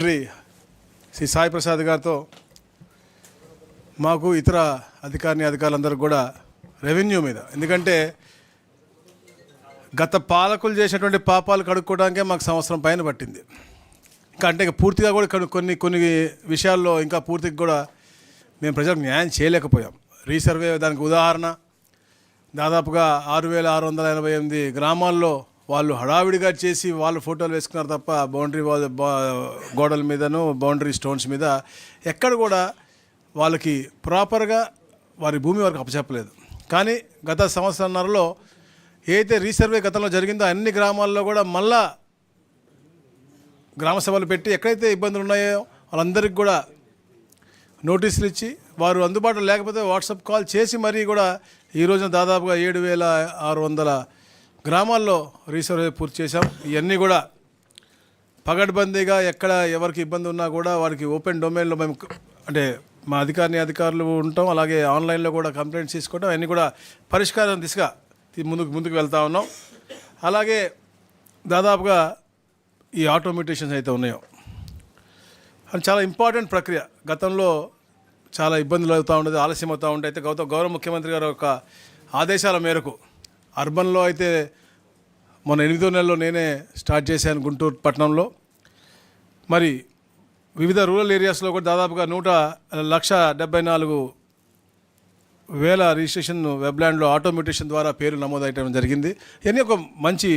శ్రీ సాయి ప్రసాద్ గారితో మాకు ఇతర అధికారులందరూ కూడా రెవెన్యూ మీద, ఎందుకంటే గత పాలకులు చేసినటువంటి పాపాలు కడుక్కోవడానికే మాకు సంవత్సరం పైన పట్టింది. ఇంకా అంటే పూర్తిగా కూడా కొన్ని విషయాల్లో ఇంకా పూర్తిగా కూడా మేము ప్రజలకు న్యాయం చేయలేకపోయాం. రీసర్వే దానికి ఉదాహరణ, దాదాపుగా 6,688 గ్రామాల్లో వాళ్ళు హడావిడిగా చేసి వాళ్ళు ఫోటోలు వేసుకున్నారు తప్ప బౌండరీ గోడల మీదను బౌండరీ స్టోన్స్ మీద ఎక్కడ కూడా వాళ్ళకి ప్రాపర్గా వారి భూమి వరకు అప్పచెప్పలేదు. కానీ గత సంవత్సరంన్నరలో ఏదైతే రీసర్వే గతంలో జరిగిందో అన్ని గ్రామాల్లో కూడా మళ్ళా గ్రామ సభలు పెట్టి ఎక్కడైతే ఇబ్బందులు ఉన్నాయో వాళ్ళందరికీ కూడా నోటీసులు ఇచ్చి వారు అందుబాటులో లేకపోతే వాట్సాప్ కాల్ చేసి మరీ కూడా ఈ రోజున దాదాపుగా 7,600 గ్రామాల్లో రీసర్వే పూర్తి చేశాం. ఇవన్నీ కూడా పగడ్బందీగా ఎక్కడ ఎవరికి ఇబ్బంది ఉన్నా కూడా వారికి ఓపెన్ డొమైన్లో మేము అంటే మా అధికారులు ఉంటాం. అలాగే ఆన్లైన్లో కూడా కంప్లైంట్స్ తీసుకోవడం అన్నీ కూడా పరిష్కారం దిశగా ముందుకు వెళ్తూ ఉన్నాం. అలాగే దాదాపుగా ఈ ఆటోమేటేషన్స్ అయితే ఉన్నాయో అది చాలా ఇంపార్టెంట్ ప్రక్రియ. గతంలో చాలా ఇబ్బందులు అవుతూ ఉండేది, ఆలస్యం అవుతూ ఉంటే అయితే గౌరవ ముఖ్యమంత్రి గారి యొక్క ఆదేశాల మేరకు అర్బన్లో అయితే మొన్న 8వ నెలలో నేనే స్టార్ట్ చేశాను గుంటూరు పట్టణంలో. మరి వివిధ రూరల్ ఏరియాస్లో కూడా దాదాపుగా 1,74,000 రిజిస్ట్రేషన్ వెబ్లాండ్లో ఆటోమేటేషన్ ద్వారా పేరు నమోదయటం జరిగింది. ఇవన్నీ ఒక మంచి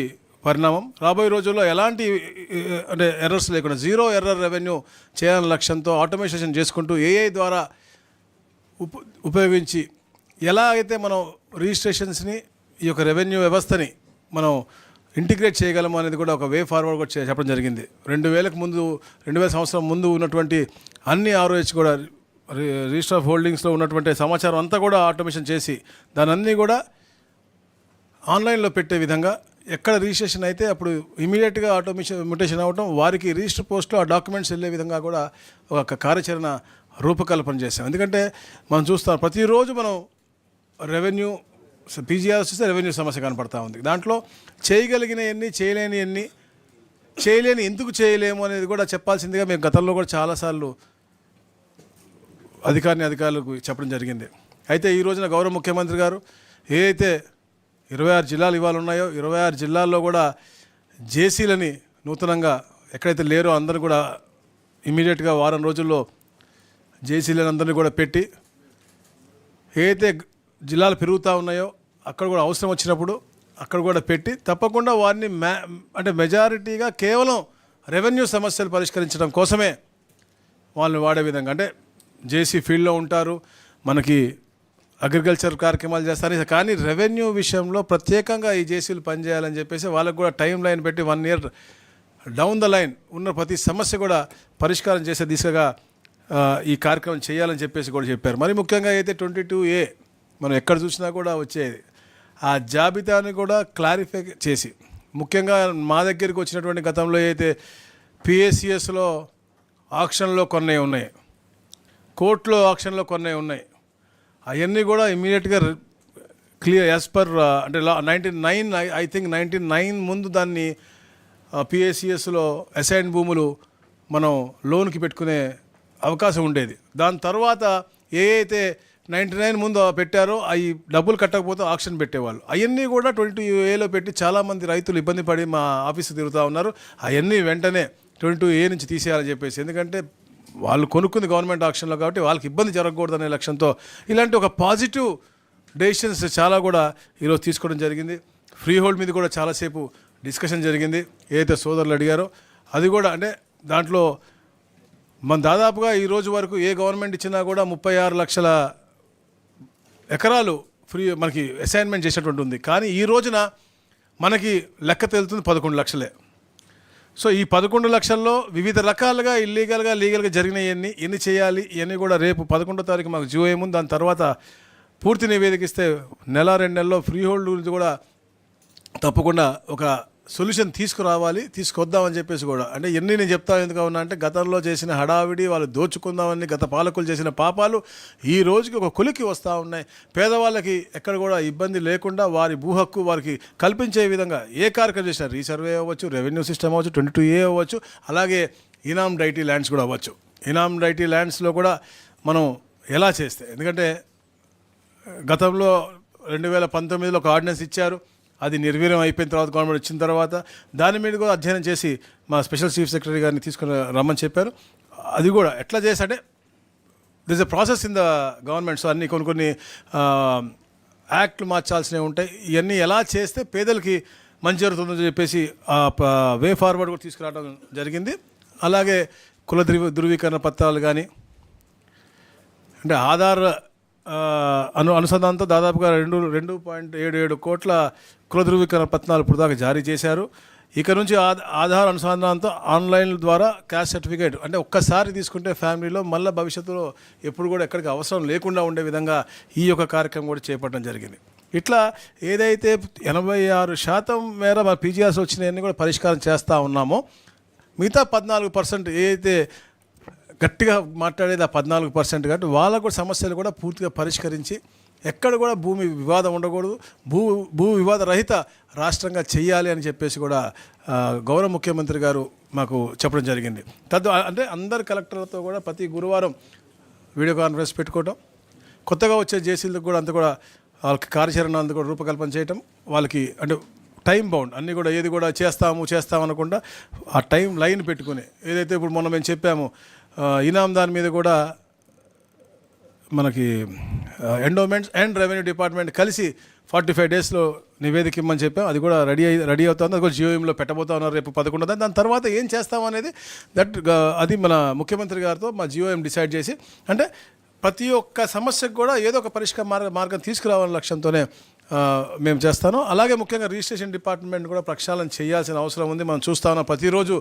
పరిణామం. రాబోయే రోజుల్లో ఎలాంటి అంటే ఎర్రర్స్ లేకుండా జీరో ఎర్రర్ రెవెన్యూ చేయాలనే లక్ష్యంతో ఆటోమేషన్ చేసుకుంటూ ఏఐ ద్వారా ఉపయోగించి ఎలా అయితే మనం రిజిస్ట్రేషన్స్ని ఈ యొక్క రెవెన్యూ వ్యవస్థని మనం ఇంటిగ్రేట్ చేయగలము అనేది కూడా ఒక వే ఫార్వర్డ్ కూడా చెప్పడం జరిగింది. 2000 సంవత్సరం ముందు ఉన్నటువంటి అన్ని ROH కూడా రిజిస్టర్ ఆఫ్ హోల్డింగ్స్లో ఉన్నటువంటి సమాచారం అంతా కూడా ఆటోమేషన్ చేసి దాని అన్నీ కూడా ఆన్లైన్లో పెట్టే విధంగా ఎక్కడ రిజిస్ట్రేషన్ అయితే అప్పుడు ఇమీడియట్గా మ్యూటేషన్ అవ్వటం, వారికి రిజిస్టర్ పోస్ట్లో ఆ డాక్యుమెంట్స్ వెళ్ళే విధంగా కూడా ఒక కార్యాచరణ రూపకల్పన చేశాం. ఎందుకంటే మనం చూస్తాం ప్రతిరోజు మనం రెవెన్యూ PGR వస్తే రెవెన్యూ సమస్య కనపడతా ఉంది. దాంట్లో చేయగలిగినవన్నీ చేయలేని ఎందుకు చేయలేము అనేది కూడా చెప్పాల్సిందిగా మేము గతంలో కూడా చాలాసార్లు అధికారులకు చెప్పడం జరిగింది. అయితే ఈ రోజున గౌరవ ముఖ్యమంత్రి గారు ఏదైతే 26 జిల్లాలు ఇవాళ ఉన్నాయో 26 జిల్లాల్లో కూడా జేసీలని నూతనంగా ఎక్కడైతే లేరో అందరూ కూడా ఇమీడియట్గా వారం రోజుల్లో జేసీలని అందరినీ కూడా పెట్టి ఏదైతే జిల్లాలు పెరుగుతూ ఉన్నాయో అక్కడ కూడా అవసరం వచ్చినప్పుడు అక్కడ కూడా పెట్టి తప్పకుండా వారిని అంటే మెజారిటీగా కేవలం రెవెన్యూ సమస్యలు పరిష్కరించడం కోసమే వాళ్ళని వాడే విధంగా, అంటే జేసీ ఫీల్డ్లో ఉంటారు, మనకి అగ్రికల్చర్ కార్యక్రమాలు చేస్తారు, కానీ రెవెన్యూ విషయంలో ప్రత్యేకంగా ఈ జేసీలు పనిచేయాలని చెప్పేసి వాళ్ళకు కూడా టైం లైన్ పెట్టి 1 year డౌన్ ద లైన్ ఉన్న ప్రతి సమస్య కూడా పరిష్కారం చేసే దిశగా ఈ కార్యక్రమం చేయాలని చెప్పేసి కూడా చెప్పారు. మరి ముఖ్యంగా అయితే 22A మనం ఎక్కడ చూసినా కూడా వచ్చేది ఆ జాబితాని కూడా క్లారిఫై చేసి, ముఖ్యంగా మా దగ్గరికి వచ్చినటువంటి గతంలో అయితే PACSలో ఆక్షన్లో కొన్ని ఉన్నాయి, కోర్టులో ఆక్షన్లో కొన్ని ఉన్నాయి, అవన్నీ కూడా ఇమీడియట్గా క్లియర్ యాజ్ పర్ అంటే 99 ముందు దాన్ని PACSలో అసైన్ భూములు మనం లోన్కి పెట్టుకునే అవకాశం ఉండేది. దాని తర్వాత ఏ అయితే 99 ముందు పెట్టారో అవి డబ్బులు కట్టకపోతే ఆక్షన్ పెట్టేవాళ్ళు. అవన్నీ కూడా 22Aలో పెట్టి చాలామంది రైతులు ఇబ్బంది పడి మా ఆఫీసు తిరుగుతూ ఉన్నారు. అవన్నీ వెంటనే 22A నుంచి తీసేయాలని చెప్పేసి, ఎందుకంటే వాళ్ళు కొనుక్కుంది గవర్నమెంట్ ఆక్షన్లో కాబట్టి వాళ్ళకి ఇబ్బంది జరగకూడదనే లక్ష్యంతో ఇలాంటి ఒక పాజిటివ్ డెసిషన్స్ చాలా కూడా ఈరోజు తీసుకోవడం జరిగింది. ఫ్రీ హోల్డ్ మీద కూడా చాలాసేపు డిస్కషన్ జరిగింది. ఏదైతే సోదరులు అడిగారో అది కూడా, అంటే దాంట్లో మన దాదాపుగా ఈ రోజు వరకు ఏ గవర్నమెంట్ ఇచ్చినా కూడా 36 లక్షల ఎకరాలు ఫ్రీ మనకి అసైన్మెంట్ చేసేటువంటి ఉంది. కానీ ఈ రోజున మనకి లెక్క తేలుతుంది 11 లక్షలే. సో ఈ 11 లక్షల్లో వివిధ రకాలుగా లీగల్గా జరిగినవన్నీ ఎన్ని చేయాలి ఇవన్నీ కూడా రేపు 11వ తారీఖు మాకు జియో ఏముంది, దాని తర్వాత పూర్తి నివేదిక ఇస్తే 1-2 నెలల్లో ఫ్రీ హోల్డ్ గురించి కూడా తప్పకుండా ఒక సొల్యూషన్ తీసుకొద్దామని చెప్పేసి కూడా, అంటే ఎన్ని నేను చెప్తాను ఎందుకు ఉన్నా అంటే గతంలో చేసిన హడావిడి వాళ్ళు దోచుకుందామని గత పాలకులు చేసిన పాపాలు ఈ రోజుకి ఒక కొలికి వస్తూ ఉన్నాయి. పేదవాళ్ళకి ఎక్కడ కూడా ఇబ్బంది లేకుండా వారి భూ హక్కు వారికి కల్పించే విధంగా ఏ కార్యక్రమం చేసినా రీసర్వే అవ్వచ్చు, రెవెన్యూ సిస్టమ్ అవ్వచ్చు, 22A అవ్వచ్చు, అలాగే ఇనామ్ డైటీ ల్యాండ్స్ కూడా అవ్వచ్చు. ఇనామ్ డైటీ ల్యాండ్స్లో కూడా మనం ఎలా చేస్తే, ఎందుకంటే గతంలో 2019లో ఒక ఆర్డినెన్స్ ఇచ్చారు, అది నిర్వీర్యం అయిపోయిన తర్వాత గవర్నమెంట్ వచ్చిన తర్వాత దాని మీద కూడా అధ్యయనం చేసి మా స్పెషల్ చీఫ్ సెక్రటరీ గారిని తీసుకుని రమ్మని చెప్పారు. అది కూడా ఎట్లా చేస్తే this a process in the government. So అన్ని కొన్ని యాక్ట్లు మార్చాల్సినవి ఉంటాయి. ఇవన్నీ ఎలా చేస్తే పేదలకి మంచి జరుగుతుందని చెప్పేసి వే ఫార్వర్డ్ కూడా తీసుకురావడం జరిగింది. అలాగే కుల ధృవీకరణ పత్రాలు కానీ, అంటే ఆధార్ అనుసంధానంతో దాదాపుగా 2.77 కోట్ల కుల ధృవీకరణ పత్రాలు ఇప్పుడు దాకా జారీ చేశారు. ఇక నుంచి ఆధార్ అనుసంధానంతో ఆన్లైన్ ద్వారా క్యాస్ట్ సర్టిఫికేట్, అంటే ఒక్కసారి తీసుకుంటే ఫ్యామిలీలో మళ్ళీ భవిష్యత్తులో ఎప్పుడు కూడా ఎక్కడికి అవసరం లేకుండా ఉండే విధంగా ఈ యొక్క కార్యక్రమం కూడా చేపట్టడం జరిగింది. ఇట్లా ఏదైతే 86% మేర మన పీజీఆర్స్ వచ్చినాయన్నీ కూడా పరిష్కారం చేస్తూ ఉన్నామో, మిగతా 14% ఏదైతే గట్టిగా మాట్లాడేది ఆ 14% కాబట్టి వాళ్ళకు కూడా సమస్యలు కూడా పూర్తిగా పరిష్కరించి ఎక్కడ కూడా భూమి వివాదం ఉండకూడదు, భూ వివాద రహిత రాష్ట్రంగా చేయాలి అని చెప్పేసి కూడా గౌరవ ముఖ్యమంత్రి గారు మాకు చెప్పడం జరిగింది. అంటే అందరు కలెక్టర్లతో కూడా ప్రతి గురువారం వీడియో కాన్ఫరెన్స్ పెట్టుకోవటం, కొత్తగా వచ్చే జేసీలకు కూడా అంత కూడా వాళ్ళకి కార్యాచరణ అంత కూడా రూపకల్పన చేయటం, వాళ్ళకి అంటే టైం బౌండ్ అన్నీ కూడా ఏది కూడా చేస్తాం అనకుండా ఆ టైం లైన్ పెట్టుకుని, ఏదైతే ఇప్పుడు మొన్న మేము చెప్పాము ఇనాం దాని మీద కూడా మనకి ఎండోమెంట్స్ అండ్ రెవెన్యూ డిపార్ట్మెంట్ కలిసి 45 డేస్లో నివేదిక ఇమ్మని చెప్పాం. అది కూడా రెడీ అవుతుంది. అది కూడా జియోఎంలో పెట్టబోతా ఉన్నారు రేపు 11. దాని తర్వాత ఏం చేస్తామనేది అది మన ముఖ్యమంత్రి గారితో మా జియోఎం డిసైడ్ చేసి, అంటే ప్రతి ఒక్క సమస్యకు కూడా ఏదో ఒక పరిష్కార మార్గం తీసుకురావాలనే లక్ష్యంతోనే మేము చేస్తాను. అలాగే ముఖ్యంగా రిజిస్ట్రేషన్ డిపార్ట్మెంట్ కూడా ప్రక్షాళన చేయాల్సిన అవసరం ఉంది. మనం చూస్తా ఉన్నాం ప్రతిరోజు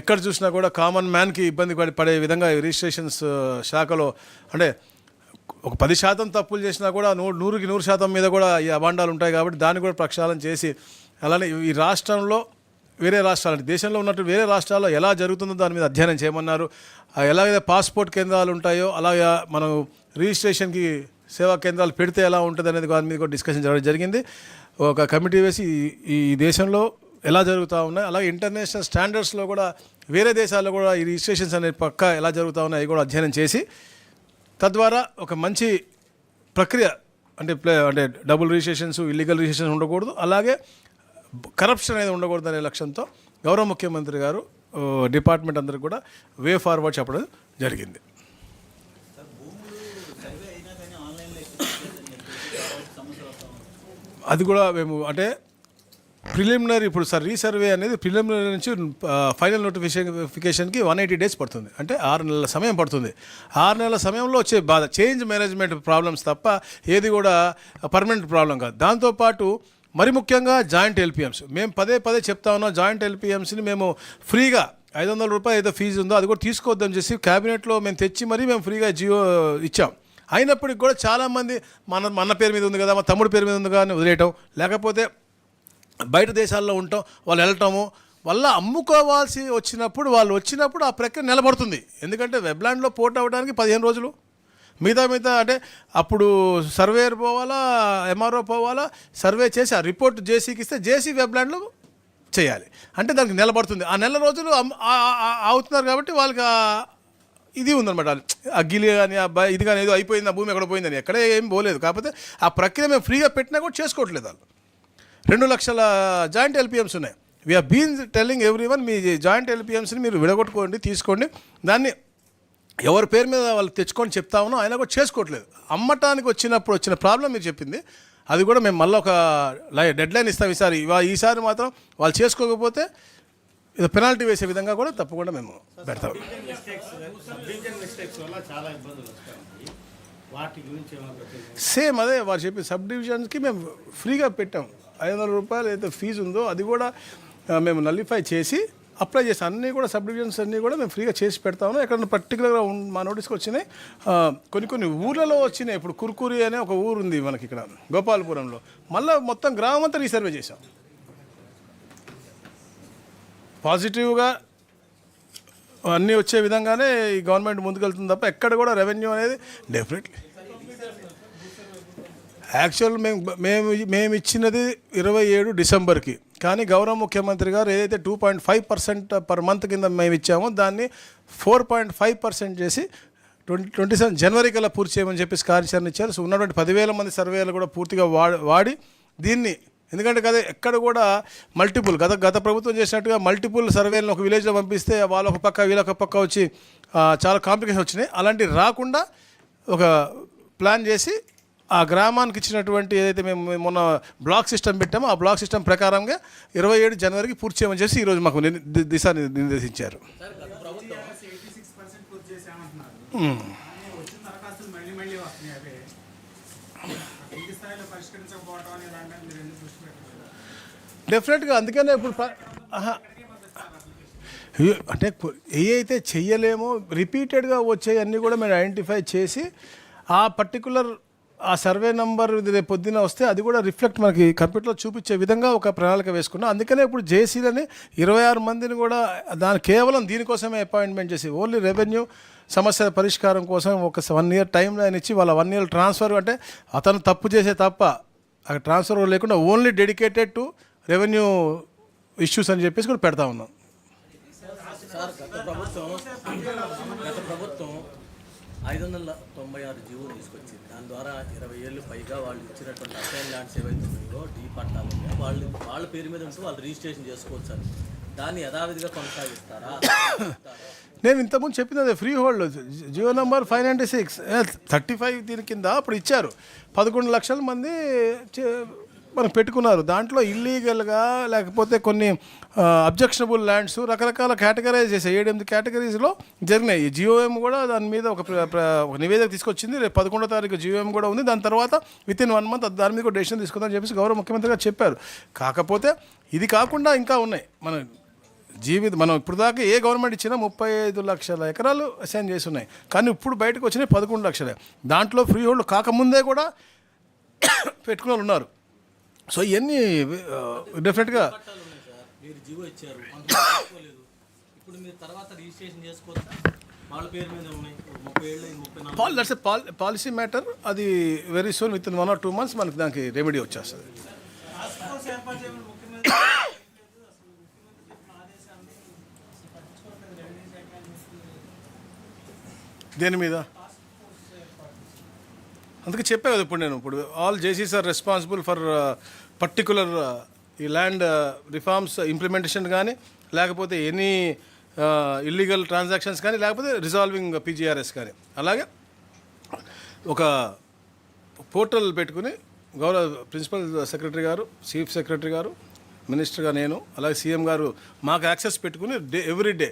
ఎక్కడ చూసినా కూడా కామన్ మ్యాన్కి ఇబ్బంది పడే విధంగా రిజిస్ట్రేషన్స్ శాఖలో అంటే ఒక 10% తప్పులు చేసినా కూడా 100కి 100% మీద కూడా ఈ అభాండాలు ఉంటాయి. కాబట్టి దాన్ని కూడా ప్రక్షాళన చేసి, అలానే ఈ రాష్ట్రంలో వేరే రాష్ట్రాలు అంటే దేశంలో ఉన్నట్టు వేరే రాష్ట్రాల్లో ఎలా జరుగుతుందో దాని మీద అధ్యయనం చేయమన్నారు. ఎలాగైతే పాస్పోర్ట్ కేంద్రాలు ఉంటాయో అలాగే మనం రిజిస్ట్రేషన్కి సేవా కేంద్రాలు పెడితే ఎలా ఉంటుంది అనేది దాని మీద కూడా డిస్కషన్ జరగడం జరిగింది. ఒక కమిటీ వేసి ఈ దేశంలో ఎలా జరుగుతూ ఉన్నాయి, అలాగే ఇంటర్నేషనల్ స్టాండర్డ్స్లో కూడా వేరే దేశాల్లో కూడా ఈ రిజిస్ట్రేషన్స్ అనేది పక్కా ఎలా జరుగుతూ ఉన్నాయి అవి కూడా అధ్యయనం చేసి, తద్వారా ఒక మంచి ప్రక్రియ అంటే డబుల్ రిజిస్ట్రేషన్స్, ఇల్లీగల్ రిజిస్ట్రేషన్స్ ఉండకూడదు, అలాగే కరప్షన్ అనేది ఉండకూడదు అనే లక్ష్యంతో గౌరవ ముఖ్యమంత్రి గారు డిపార్ట్మెంట్ అందరికి కూడా వే ఫార్వర్డ్ చెప్పడం జరిగింది. అది కూడా మేము అంటే ప్రిలిమినరీ ఇప్పుడు రీసర్వే అనేది ప్రిలిమినరీ నుంచి ఫైనల్ నోటిఫికేషన్కి 180 డేస్ పడుతుంది. అంటే 6 నెలల సమయం పడుతుంది. 6 నెలల సమయంలో వచ్చే బాధ చేంజ్ మేనేజ్మెంట్ ప్రాబ్లమ్స్ తప్ప ఏది కూడా పర్మనెంట్ ప్రాబ్లం కాదు. దాంతోపాటు మరి ముఖ్యంగా జాయింట్ ఎల్పిఎమ్స్ మేము పదే చెప్తా ఉన్నాం. జాయింట్ ఎల్పిఎమ్స్ని మేము ఫ్రీగా 500 రూపాయలు ఏదో ఫీజు ఉందో అది కూడా తీసుకోవద్దని చేసి క్యాబినెట్లో మేము తెచ్చి మరీ మేము ఫ్రీగా జియో ఇచ్చాం. అయినప్పటికీ కూడా చాలామంది మన పేరు మీద ఉంది కదా, మా తమ్ముడి పేరు మీద ఉంది కదా అని వదిలేయటం, లేకపోతే బయట దేశాల్లో ఉంటాం వాళ్ళు వెళ్ళటము వల్ల అమ్ముకోవాల్సి వచ్చినప్పుడు ఆ ప్రక్రియ నిలబడుతుంది. ఎందుకంటే వెబ్లాండ్లో పోర్ట్ అవ్వడానికి 15 రోజులు, మిగతా అంటే అప్పుడు సర్వేయర్ పోవాలా, ఎంఆర్ఓ పోవాలా, సర్వే చేసి ఆ రిపోర్ట్ జేసీకి ఇస్తే జేసీ వెబ్లాండ్లో చేయాలి. అంటే దానికి నిలబడుతుంది. ఆ నెల రోజులు అవుతున్నారు కాబట్టి వాళ్ళకి ఇది ఉందన్నమాట. అగ్గిలి కానీ ఇది కానీ ఏదో అయిపోయింది, ఆ భూమి ఎక్కడ పోయిందని ఎక్కడే ఏం పోలేదు. కాకపోతే ఆ ప్రక్రియ మేము ఫ్రీగా పెట్టినా కూడా చేసుకోవట్లేదు. వాళ్ళు 2 లక్షల జాయింట్ ఎల్పిఎమ్స్ ఉన్నాయి. వీఆర్ బీన్ టెల్లింగ్ ఎవ్రీవన్, మీ జాయింట్ ఎల్పిఎమ్స్ని మీరు విడగొట్టుకోండి, తీసుకోండి, దాన్ని ఎవరి పేరు మీద వాళ్ళు తెచ్చుకొని చెప్తా ఉన్నాం, అయినా కూడా చేసుకోవట్లేదు. అమ్మటానికి వచ్చిన ప్రాబ్లం మీరు చెప్పింది, అది కూడా మేము మళ్ళీ ఒక డెడ్ లైన్ ఇస్తాం ఈసారి మాత్రం వాళ్ళు చేసుకోకపోతే ఇది పెనాల్టీ వేసే విధంగా కూడా తప్పకుండా మేము పెడతాం. సేమ్ అదే వారు చెప్పి సబ్ డివిజన్స్కి మేము ఫ్రీగా పెట్టాం. 500 రూపాయలు అయితే ఫీజు ఉందో అది కూడా మేము నల్లిఫై చేసి అప్లై చేస్తాం. అన్నీ కూడా సబ్ డివిజన్స్ అన్నీ కూడా మేము ఫ్రీగా చేసి పెడతాము. ఎక్కడ పర్టికులర్గా మా నోటీస్కి వచ్చినాయి, కొన్ని ఊర్లలో వచ్చినాయి. ఇప్పుడు కుర్కూరి అనే ఒక ఊరు ఉంది మనకి ఇక్కడ గోపాలపురంలో, మళ్ళీ మొత్తం గ్రామం అంతా రీసర్వే చేసాం. పాజిటివ్గా అన్నీ వచ్చే విధంగానే ఈ గవర్నమెంట్ ముందుకెళ్తుంది తప్ప ఎక్కడ కూడా రెవెన్యూ అనేది డెఫినెట్లీ యాక్చువల్ మేము ఇచ్చినది 27 డిసెంబర్కి, కానీ గౌరవ ముఖ్యమంత్రి గారు ఏదైతే 2.5% పర్ మంత్ కింద మేము ఇచ్చామో దాన్ని 4.5% చేసి 27 జనవరి కల్లా పూర్తి చేయమని చెప్పేసి కార్యాచరణ ఇచ్చారు. సో ఉన్నటువంటి 10,000 మంది సర్వేలు కూడా పూర్తిగా వాడి దీన్ని, ఎందుకంటే కదా ఎక్కడ కూడా మల్టిపుల్ గత ప్రభుత్వం చేసినట్టుగా మల్టిపుల్ సర్వేలను ఒక విలేజ్లో పంపిస్తే వాళ్ళొక పక్క వీళ్ళొక పక్క వచ్చి చాలా కాంప్లికేషన్ వచ్చినాయి. అలాంటివి రాకుండా ఒక ప్లాన్ చేసి ఆ గ్రామానికి ఇచ్చినటువంటి ఏదైతే మేము మొన్న బ్లాక్ సిస్టమ్ పెట్టామో ఆ బ్లాక్ సిస్టమ్ ప్రకారంగా 27 జనవరికి పూర్తి చేయమని చేసి ఈరోజు మాకు నిర్దేశించారు. డెఫినెట్గా అందుకనే ఇప్పుడు అంటే ఏ అయితే చెయ్యలేమో రిపీటెడ్గా వచ్చేవన్నీ కూడా మేము ఐడెంటిఫై చేసి ఆ పర్టికులర్ ఆ సర్వే నెంబర్ రేపు పొద్దున్న వస్తే అది కూడా రిఫ్లెక్ట్ మనకి కంప్యూటర్లో చూపించే విధంగా ఒక ప్రణాళిక వేసుకున్నాం. అందుకనే ఇప్పుడు జేసీలని 26 మందిని కూడా కేవలం దీనికోసమే అపాయింట్మెంట్ చేసి ఓన్లీ రెవెన్యూ సమస్యల పరిష్కారం కోసం ఒక 1 ఇయర్ టైం లైన్ ఇచ్చి వాళ్ళ 1 ఇయర్ ట్రాన్స్ఫర్, అంటే అతను తప్పు చేసే తప్ప అక్కడ ట్రాన్స్ఫర్ లేకుండా only dedicated to revenue issues అని చెప్పేసి కూడా పెడతా ఉన్నాం. గత ప్రభుత్వం 596 జీవో తీసుకొచ్చింది. దాని ద్వారా 20 ఏళ్ళు పైగా వాళ్ళు ఇచ్చినటువంటి అసైన్ ల్యాండ్స్ ఏవైతే ఉన్నాయో డీ పట్టాలు వాళ్ళ పేరు మీద ఉంటూ వాళ్ళు రిజిస్ట్రేషన్ చేసుకోవచ్చు అని, దాన్ని యథావిధిగా కొనసాగిస్తారా? నేను ఇంతకుముందు చెప్పినది అదే, ఫ్రీ హోల్డ్ జియో నెంబర్ 596 35 దీని కింద అప్పుడు ఇచ్చారు. 11 లక్షల మంది మనం పెట్టుకున్నారు. దాంట్లో ఇల్లీగల్గా లేకపోతే కొన్ని అబ్జెక్షనబుల్ ల్యాండ్స్ రకరకాల కేటగరైజ్ చేశాయి. 7-8 కేటగిరీస్లో జరిగినాయి. ఈ జియోఎం కూడా దాని మీద ఒక నివేదిక తీసుకొచ్చింది. రేపు 11వ తారీఖు జియోఎం కూడా ఉంది. దాని తర్వాత వితిన్ 1 మంత్ దాని మీద కూడా డెసిషన్ తీసుకుందామని చెప్పేసి గౌరవ ముఖ్యమంత్రి గారు చెప్పారు. కాకపోతే ఇది కాకుండా ఇంకా ఉన్నాయి. మనం ఇప్పుడు దాకా ఏ గవర్నమెంట్ ఇచ్చినా 35 లక్షల ఎకరాలు అసైన్ చేసి ఉన్నాయి. కానీ ఇప్పుడు బయటకు వచ్చినాయి 11 లక్షలే. దాంట్లో ఫ్రీ హోల్డ్ కాకముందే కూడా పెట్టుకున్న వాళ్ళు ఉన్నారు. సో ఇవన్నీ డెఫినెట్గా మీరు జీవో ఇచ్చారు, ఇప్పుడు మీరు తర్వాత రిజిస్ట్రేషన్ చేసుకోవచ్చు, వాళ్ళ పేరు మీద ఉన్నాయి 30 ఏళ్ళు 34 పాలసీ మ్యాటర్. అది very soon with in 1 or 2 months మనకి దానికి రెమెడీ వచ్చేస్తుంది. దేని మీద అందుకే చెప్పే కదా ఇప్పుడు ఆల్ జేసీస్ ఆర్ రెస్పాన్సిబుల్ ఫర్ పర్టికులర్ ఈ ల్యాండ్ రిఫార్మ్స్ ఇంప్లిమెంటేషన్ కానీ, లేకపోతే ఎనీ ఇల్లీగల్ ట్రాన్సాక్షన్స్ కానీ, లేకపోతే రిజాల్వింగ్ పీజీఆర్ఎస్ కానీ. అలాగే ఒక పోర్టల్ పెట్టుకుని గౌరవ ప్రిన్సిపల్ సెక్రటరీ గారు, చీఫ్ సెక్రటరీ గారు, మినిస్టర్గా నేను, అలాగే సీఎం గారు మాకు యాక్సెస్ పెట్టుకుని ఎవ్రీ డే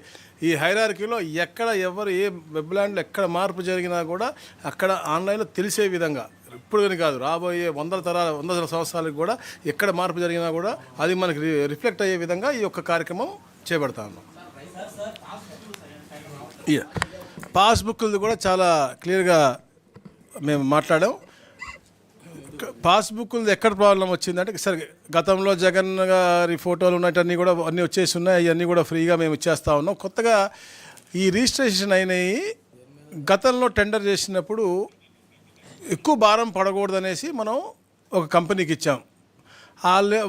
ఈ హైరార్కీలో ఎక్కడ ఎవరు ఏ వెబ్ ల్యాండ్లో ఎక్కడ మార్పు జరిగినా కూడా అక్కడ ఆన్లైన్లో తెలిసే విధంగా, ఇప్పుడు కానీ కాదు రాబోయే 100 సంవత్సరాలకు కూడా ఎక్కడ మార్పు జరిగినా కూడా అది మనకి రిఫ్లెక్ట్ అయ్యే విధంగా ఈ యొక్క కార్యక్రమం చేపడతా ఉన్నాం. పాస్బుక్లు కూడా చాలా క్లియర్గా మేము మాట్లాడాం. పాస్బుక్లు ఎక్కడ ప్రాబ్లం వచ్చిందంటే, సరే గతంలో జగన్ గారి ఫోటోలు ఉన్నట్టన్నీ కూడా అన్నీ వచ్చేసి ఉన్నాయి. అవన్నీ కూడా ఫ్రీగా మేము ఇచ్చేస్తూ ఉన్నాం. కొత్తగా ఈ రిజిస్ట్రేషన్ అయినవి గతంలో టెండర్ చేసినప్పుడు ఎక్కువ భారం పడకూడదనేసి మనం ఒక కంపెనీకి ఇచ్చాం.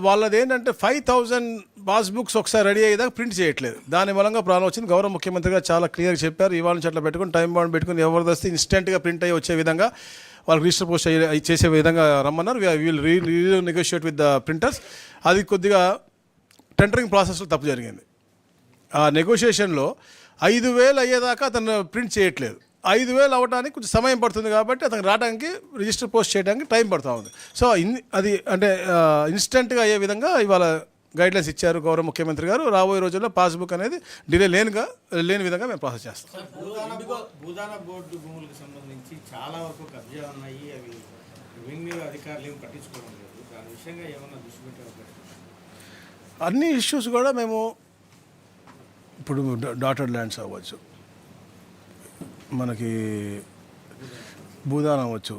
వాళ్ళది ఏంటంటే 5000 పాస్బుక్స్ ఒకసారి రెడీ అయ్యేదాకా ప్రింట్ చేయట్లేదు. దాని మూలంగా ప్రాబ్లం వచ్చింది. గౌరవ ముఖ్యమంత్రి గారు చాలా క్లియర్గా చెప్పారు, ఇవాళ నుంచి అట్లా పెట్టుకుని టైం బాండ్ పెట్టుకుని ఎవరిది వస్తే ఇన్స్టెంట్గా ప్రింట్ అయ్యి వచ్చే విధంగా వాళ్ళకి రిజిస్టర్ పోస్ట్ చేసే విధంగా రమ్మన్నారు. Will negotiate with the printers. అది కొద్దిగా టెండరింగ్ ప్రాసెస్లో తప్పు జరిగింది. ఆ నెగోషియేషన్లో 5000 అయ్యేదాకా అతను ప్రింట్ చేయట్లేదు. 5000 అవ్వడానికి కొంచెం సమయం పడుతుంది కాబట్టి అతనికి రావడానికి రిజిస్టర్ పోస్ట్ చేయడానికి టైం పడుతూ ఉంది. సో అది అంటే ఇన్స్టెంట్గా అయ్యే విధంగా ఇవాళ గైడ్లైన్స్ ఇచ్చారు గౌరవ ముఖ్యమంత్రి గారు. రాబోయే రోజుల్లో పాస్బుక్ అనేది డిలే లేని విధంగా మేము ప్రాసెస్ చేస్తాం. భూదాన బోర్డు భూములకు సంబంధించి చాలా వరకు కబ్జా ఉన్నాయి. అవి రెవెన్యూ అధికారులు ఏమి పట్టించుకోవడం లేదు. దాని విషయంగా ఏమన్నా దృష్టి పెట్టే అన్ని ఇష్యూస్ కూడా మేము ఇప్పుడు డాటెడ్ ల్యాండ్స్ అవ్వచ్చు, మనకి భూదానం అవ్వచ్చు,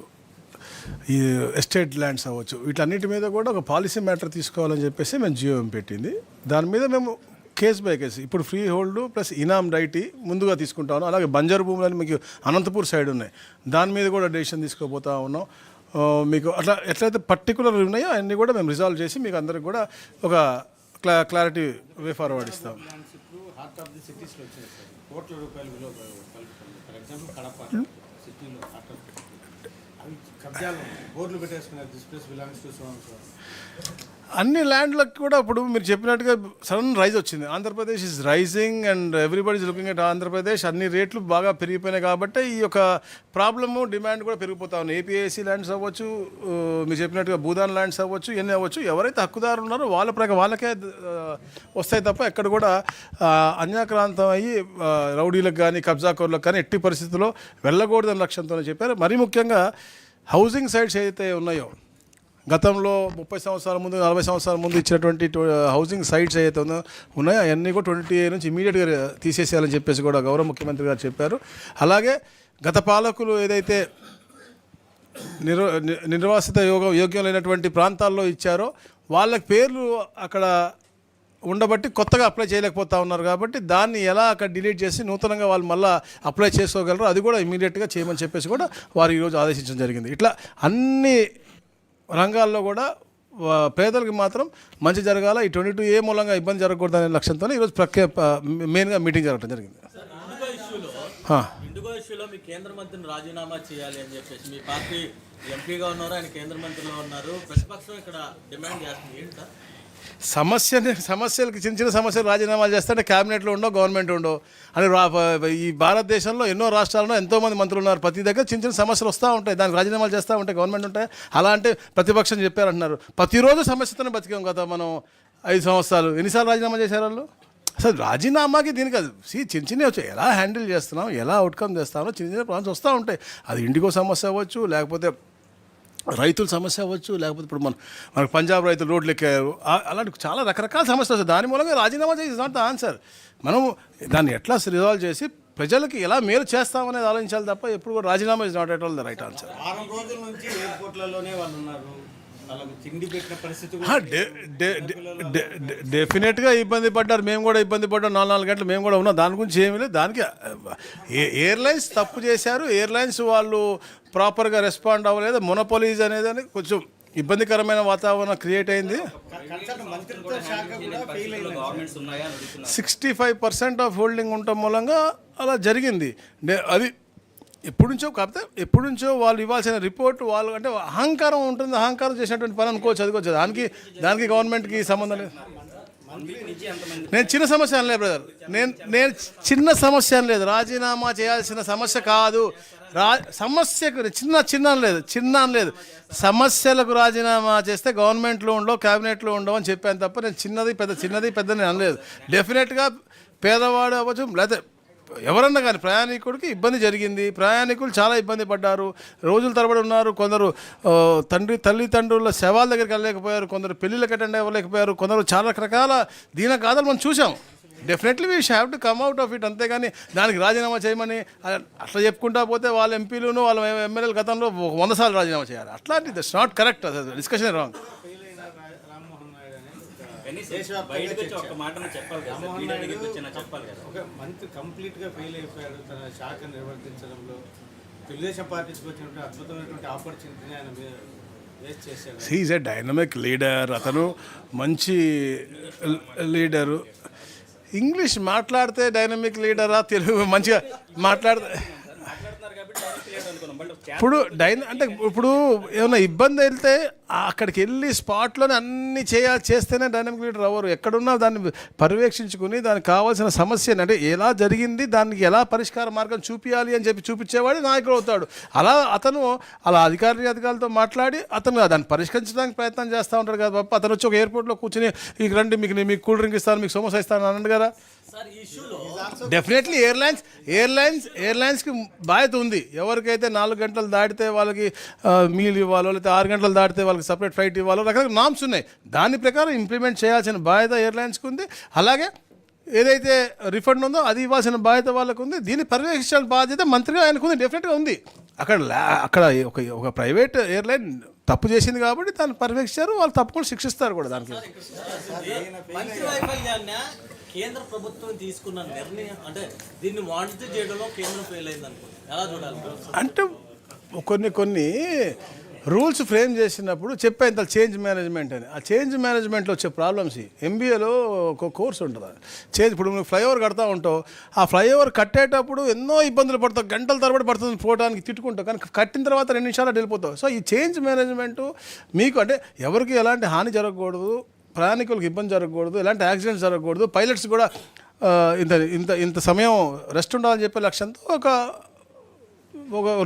ఈ ఎస్టేట్ ల్యాండ్స్ అవ్వచ్చు, వీటన్నిటి మీద కూడా ఒక పాలసీ మ్యాటర్ తీసుకోవాలని చెప్పేసి మేము జియోఎం పెట్టింది. దాని మీద మేము కేస్ బై కేసు ఇప్పుడు ఫ్రీ హోల్డ్ ప్లస్ ఇనామ్ రైటీ ముందుగా తీసుకుంటాను. అలాగే బంజరు భూములని మీకు అనంతపూర్ సైడ్ ఉన్నాయి, దాని మీద కూడా డెసిషన్ తీసుకోబోతా ఉన్నాం. మీకు అట్లా ఎట్లయితే పర్టికులర్ ఉన్నాయో అన్నీ కూడా మేము రిజాల్వ్ చేసి మీకు అందరికి కూడా ఒక క్లారిటీ వే ఫార్వర్డ్ ఇస్తాం. ల్యాండ్స్ ఇప్పుడు హార్ట్ ఆఫ్ ది సిటీస్లో వచ్చినాయి సార్, కోట్ల రూపాయల విలువ కలుపుతుంది. ఫర్ ఎగ్జాంపుల్ కడప సిటీలో హార్ట్ ఆఫ్ ది సిటీ, అవి కబ్జాలు బోర్డులు పెట్టేసుకున్నారు, this place belongs to so and so. అన్ని ల్యాండ్లకు కూడా ఇప్పుడు మీరు చెప్పినట్టుగా సడన్ రైజ్ వచ్చింది. Andhra Pradesh is rising and everybody is looking at Andhra Pradesh. అన్ని రేట్లు బాగా పెరిగిపోయినాయి కాబట్టి ఈ యొక్క ప్రాబ్లము డిమాండ్ కూడా పెరిగిపోతా ఉంది. ఏపీఐసి ల్యాండ్స్ అవ్వచ్చు, మీరు చెప్పినట్టుగా భూదాన్ ల్యాండ్స్ అవ్వచ్చు, ఇవన్నీ అవ్వచ్చు. ఎవరైతే హక్కుదారులు ఉన్నారో వాళ్ళకే వస్తాయి తప్ప ఎక్కడ కూడా అన్యాక్రాంతం అయ్యి రౌడీలకు కానీ కబ్జాకోర్లకు కానీ ఎట్టి పరిస్థితుల్లో వెళ్ళకూడదని లక్ష్యంతో చెప్పారు. మరీ ముఖ్యంగా హౌసింగ్ సైట్స్ ఏదైతే ఉన్నాయో, గతంలో 30 సంవత్సరాల ముందు 40 సంవత్సరాల ముందు ఇచ్చినటువంటి హౌసింగ్ సైట్స్ ఏదైతే ఉన్నాయో అవన్నీ కూడా 20 నుంచి ఇమీడియట్గా తీసేసేయాలని చెప్పేసి కూడా గౌరవ ముఖ్యమంత్రి గారు చెప్పారు. అలాగే గత పాలకులు ఏదైతే నిర్వాసిత యోగ్యం లేనటువంటి ప్రాంతాల్లో ఇచ్చారో వాళ్ళకి పేర్లు అక్కడ ఉండబట్టి కొత్తగా అప్లై చేయలేకపోతా ఉన్నారు. కాబట్టి దాన్ని ఎలా అక్కడ డిలీట్ చేసి నూతనంగా వాళ్ళు మళ్ళీ అప్లై చేసుకోగలరు, అది కూడా ఇమీడియట్గా చేయమని చెప్పేసి కూడా వారు ఈరోజు ఆదేశించడం జరిగింది. ఇట్లా అన్ని రంగాల్లో కూడా పేదలకు మాత్రం మంచి జరగాల, ఈ 22A మూలంగా ఇబ్బంది జరగకూడదనే లక్ష్యంతో ఈరోజు మెయిన్గా మీటింగ్ జరగడం జరిగింది. ఇండిగో ఇష్యూలో మీ కేంద్ర మంత్రిని రాజీనామా చేయాలి అని చెప్పేసి మీ పార్టీ ఎంపీగా ఉన్నారు, ఆయన కేంద్ర మంత్రిలో ఉన్నారు, ప్రతిపక్షం ఇక్కడ డిమాండ్ చేస్తుంది. ఏంటి సార్ సమస్యలకి చిన్న సమస్యలు రాజీనామాలు చేస్తే క్యాబినెట్లో ఉండవు, గవర్నమెంట్ ఉండవు అని ఈ భారతదేశంలో ఎన్నో రాష్ట్రాల్లో ఎంతోమంది మంత్రులు ఉన్నారు. ప్రతి దగ్గర చిన్న సమస్యలు వస్తూ ఉంటాయి, దానికి రాజీనామాలు చేస్తూ ఉంటాయి, గవర్నమెంట్ ఉంటాయి. అలా అంటే ప్రతిపక్షం చెప్పారంటున్నారు. ప్రతిరోజు సమస్యతోనే బతికాం కదా మనం 5 సంవత్సరాలు. ఎన్నిసార్లు రాజీనామా చేశారు వాళ్ళు? అసలు రాజీనామాకి దీనికి అది చిన్నవి వచ్చాయి, ఎలా హ్యాండిల్ చేస్తున్నాం, ఎలా అవుట్కమ్ చేస్తామో చిన్న ప్రాబ్లమ్స్ వస్తూ ఉంటాయి. అది ఇండిగో సమస్య అవ్వచ్చు, లేకపోతే రైతుల సమస్య అవ్వచ్చు, లేకపోతే ఇప్పుడు మనకు పంజాబ్ రైతులు రోడ్లు ఎక్కారు, అలాంటి చాలా రకరకాల సమస్యలు వస్తాయి. దాని మూలంగా రాజీనామా చేసి ఇస్ నాట్ ద ఆన్సర్. మనం దాన్ని ఎట్లా రిజాల్వ్ చేసి ప్రజలకి ఎలా మేలు చేస్తామనేది ఆలోచించాలి తప్ప ఎప్పుడు కూడా రాజీనామా is not at all the right answer. వారం రోజుల నుంచి ఎయిర్పోర్ట్లలోనే వాళ్ళు ఉన్నారు, తిండి పెట్టిన పరిస్థితి డెఫినెట్గా ఇబ్బంది పడ్డారు. మేము కూడా ఇబ్బంది పడ్డాం, 4 గంటలు మేము కూడా ఉన్నాం. దాని గురించి ఏమీ లేదు. దానికి ఎయిర్లైన్స్ తప్పు చేశారు, ఎయిర్లైన్స్ వాళ్ళు ప్రాపర్గా రెస్పాండ్ అవ్వలేదు, మొనోపోలీస్ అనేది కొంచెం ఇబ్బందికరమైన వాతావరణం క్రియేట్ అయింది. 65% ఆఫ్ హోల్డింగ్ ఉండటం మూలంగా అలా జరిగింది. అది ఎప్పటి నుంచో వాళ్ళు ఇవ్వాల్సిన రిపోర్ట్ వాళ్ళు అంటే అహంకారం ఉంటుంది, అహంకారం చేసినటువంటి పని అనుకోవచ్చు, చదువుకోవచ్చు. దానికి గవర్నమెంట్కి సంబంధం లేదు. నేను చిన్న సమస్య అనలేదు బ్రదర్, నేను చిన్న సమస్య అనలేదు. రాజీనామా చేయాల్సిన సమస్య కాదు, సమస్యకు చిన్న అనలేదు. సమస్యలకు రాజీనామా చేస్తే గవర్నమెంట్లో ఉండవు, క్యాబినెట్లో ఉండవు అని చెప్పాను తప్ప నేను చిన్నది పెద్ద నేను అనలేదు. డెఫినెట్గా పేదవాడు అవ్వచ్చు, లేకపోతే ఎవరన్నా కానీ ప్రయాణికుడికి ఇబ్బంది జరిగింది. ప్రయాణికులు చాలా ఇబ్బంది పడ్డారు, రోజుల తరబడి ఉన్నారు. కొందరు తల్లిదండ్రుల శవాల దగ్గరికి వెళ్ళలేకపోయారు, కొందరు పెళ్ళిళ్ళకి అటెండ్ అవ్వలేకపోయారు, కొందరు చాలా రకరకాల దీనగాథలు మనం చూసాం. Definitely we have to come out of it. అంతేగాని దానికి రాజీనామా చేయమని అట్లా చెప్పుకుంటా పోతే వాళ్ళ ఎంపీలను వాళ్ళ ఎమ్మెల్యేలు గతంలో 100 సార్లు రాజీనామా చేయాలి. అట్లాంటి that's not correct. Discussion wrong. ఒక మంత్రి కంప్లీట్గా ఫెయిల్ అయిపోయాడు తన శాఖ నిర్వర్తించడంలో. తెలుగుదేశం పార్టీకి వచ్చినటువంటి అద్భుతమైనటువంటి ఆపర్చునిటీని ఆయన వేస్ట్ చేశాడు. హీఈస్ ఎ డైనమిక్ లీడర్, అతను మంచి లీడరు. ఇంగ్లీష్ మాట్లాడితే డైనమిక్ లీడరా, తెలుగు మంచిగా మాట్లాడితే ఇప్పుడు ఏమైనా ఇబ్బంది వెళ్తే అక్కడికి వెళ్ళి స్పాట్లోనే అన్ని చేస్తేనే డైనమిక్ లీడర్ అవ్వరు. ఎక్కడున్నా దాన్ని పర్యవేక్షించుకుని దానికి కావాల్సిన సమస్యని అంటే ఎలా జరిగింది, దానికి ఎలా పరిష్కార మార్గం చూపించాలి అని చెప్పి చూపించేవాడు నాయకుడు అవుతాడు. అతను అధికారులతో మాట్లాడి అతను దాన్ని పరిష్కరించడానికి ప్రయత్నం చేస్తూ ఉంటాడు కదా. పాప అతను వచ్చి ఒక ఎయిర్పోర్ట్లో కూర్చొని ఇక రండి, మీకు కూల్ డ్రింక్ ఇస్తాను, మీకు సమోసా ఇస్తాను అన్నాడు కదా. డెఫినెట్లీ ఎయిర్లైన్స్కి బాధ్యత ఉంది. ఎవరికైతే 4 గంటలు దాటితే వాళ్ళకి మీల్ ఇవ్వాలో, లేకపోతే 6 గంటలు దాటితే వాళ్ళకి సపరేట్ ఫ్లైట్ ఇవ్వాలో, రకరకాల నామ్స్ ఉన్నాయి. దాని ప్రకారం ఇంప్లిమెంట్ చేయాల్సిన బాధ్యత ఎయిర్లైన్స్కి ఉంది. అలాగే ఏదైతే రిఫండ్ ఉందో అది ఇవ్వాల్సిన బాధ్యత వాళ్ళకు ఉంది. దీన్ని పర్యవేక్షించాల్సిన బాధ్యత మంత్రిగా ఆయనకు ఉంది, డెఫినెట్గా ఉంది. అక్కడ ఒక ప్రైవేట్ ఎయిర్లైన్ తప్పు చేసింది కాబట్టి దాన్ని పర్యవేక్షించారు, వాళ్ళు తప్పకుండా శిక్షిస్తారు కూడా. దానికి కేంద్ర ప్రభుత్వం తీసుకున్న నిర్ణయం అంటే దీన్ని మానిటర్ చేయడంలో కేంద్రం ఫెయిల్ అయింది అనుకోండి, ఎలా చూడాలి? అంటే కొన్ని రూల్స్ ఫ్రేమ్ చేసినప్పుడు చెప్పే ఇంత చేంజ్ మేనేజ్మెంట్ అని. ఆ చేంజ్ మేనేజ్మెంట్లో వచ్చే ప్రాబ్లమ్స్ ఎంబీఏలో ఒక కోర్స్ ఉంటుంది. చేంజ్ ఇప్పుడు నువ్వు ఫ్లైఓవర్ కడతా ఉంటావు, ఆ ఫ్లైఓవర్ కట్టేటప్పుడు ఎన్నో ఇబ్బందులు పడతావు, గంటల తరబడి పడుతుంది పోవడానికి, తిట్టుకుంటావు, కానీ కట్టిన తర్వాత 2 నిమిషాలు వెళ్ళిపోతావు. సో ఈ చేంజ్ మేనేజ్మెంట్ మీకు అంటే ఎవరికి ఎలాంటి హాని జరగకూడదు, ప్రయాణికులకు ఇబ్బంది జరగకూడదు, ఎలాంటి యాక్సిడెంట్స్ జరగకూడదు, పైలట్స్ కూడా ఇంత ఇంత ఇంత సమయం రెస్ట్ ఉండాలని చెప్పే లక్ష్యంతో ఒక